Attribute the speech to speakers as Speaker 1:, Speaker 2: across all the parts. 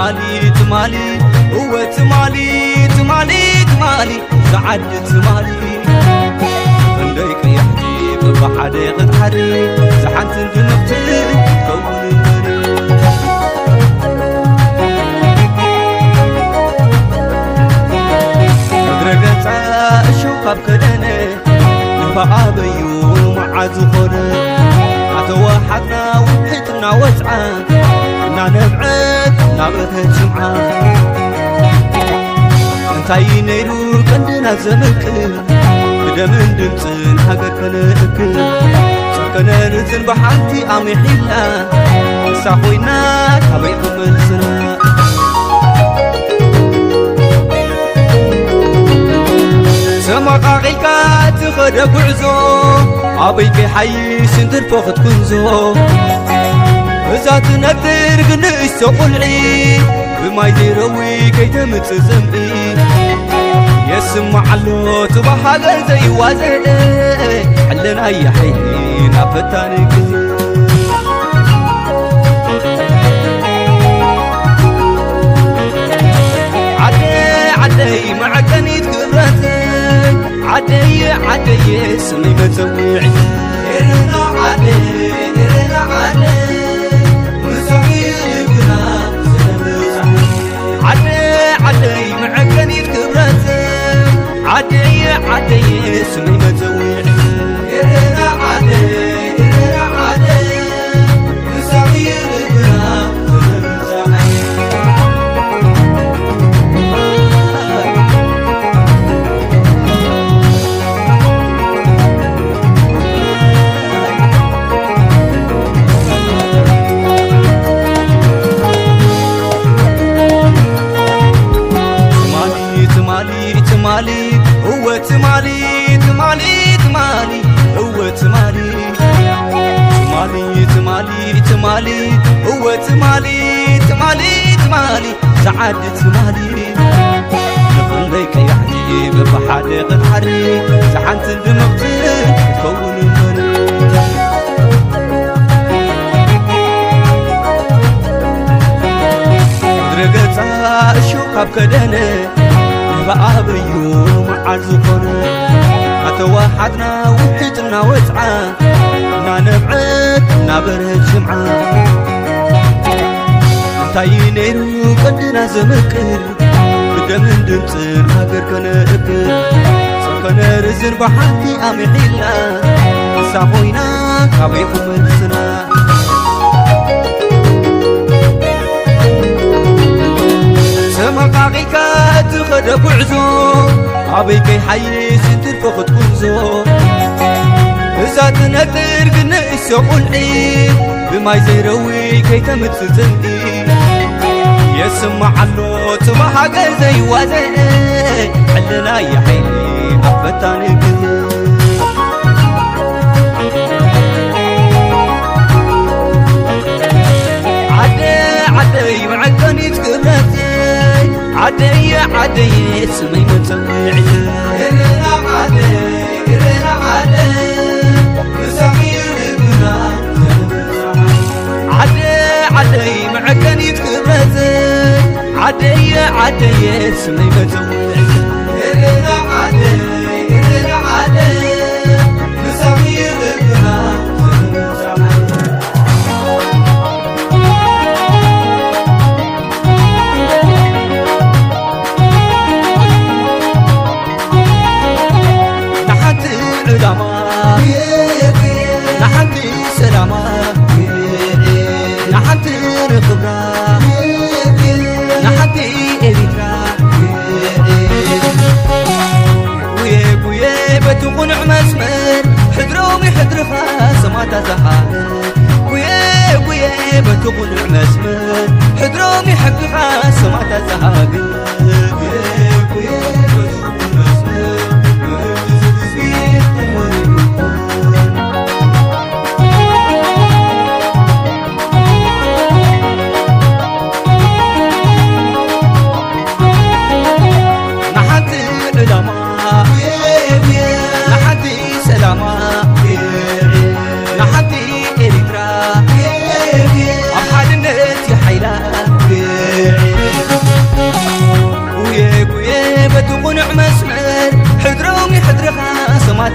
Speaker 1: تمالي تمالي هو تمالي تمالي تمالي سعد تمالي عندك يحكي ببحدي قد حري زحنت الجنبتي كون مدرقة الشوقة بكدني نبقابيو معاد خونه أتوحدنا وحيتنا وسعان كنا نبعد نابرة جمعة انتاي نيرو كندنا زمكر بدا من دمتن حقر كنأكل سكنا نزن بحالتي عمي حيلا نساخوينا تابيكم الزنا سمقا غيكا تخد بعزو عبيكي حي سنتر فوقت كنزو وزات نبتر قنيس قلعي بما يديروي كي تمت زنبي يسمع له تبحاقر زي وازي حلنا يا حيني نافتاني كزي عدي معكني تكبرتك عدي سمي متوعي إرنا عدي مسوي بنا عدي معكني تكبرتك عدي سمي متوعي إرنا عدي مسوي بنا تمالي هو تمالي تمالي تمالي هو تمالي تمالي تمالي تمالي هو تمالي تمالي تمالي سعد تمالي نفن ليك يعني ببحادي قد حري زحنت الدمقتل تكون المني درقتا الشوقة بكدني بقابيو معاد زخونه أتوحدنا وحيتنا وسعان نا نبعد نابره جمعة انتاي نيرو قدنا زمكر بدا من دمتن هاقر كنأكل سكنا رزن بحالتي عمي حيلا نساقوينا كابيكم السنا سمقاقيكا تخد بعزو عبيكي حي سنتر فوقت كنزو إذا تنتر قنيس قلعي بما يزيروي كي تمت زندي يسمع له تبحاقر زي وازي حلنا يا حيني أفتاني كذي عدي معكني تكبرتي عدي سمي متوعي إرنا عدي مسامي لبنا عدي معكني تكبرتي عدي سمي متوعي إرنا عدي مسامي لبنا نحنتي سلامة نحنتي رخبرة نحنتي إبترا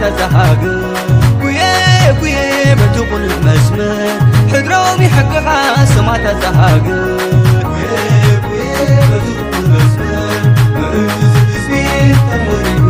Speaker 1: تزهاجر كويه بتقول مسمر حدروم يحققها سما تزهاجر كويه بتقول مسمر اسمي تمري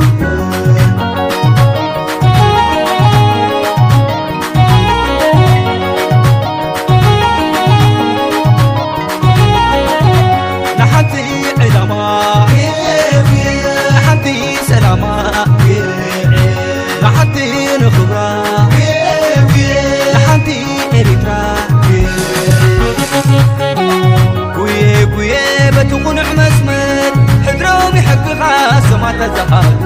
Speaker 1: تقنع مسمر حدروم يحققها سما تزهاجر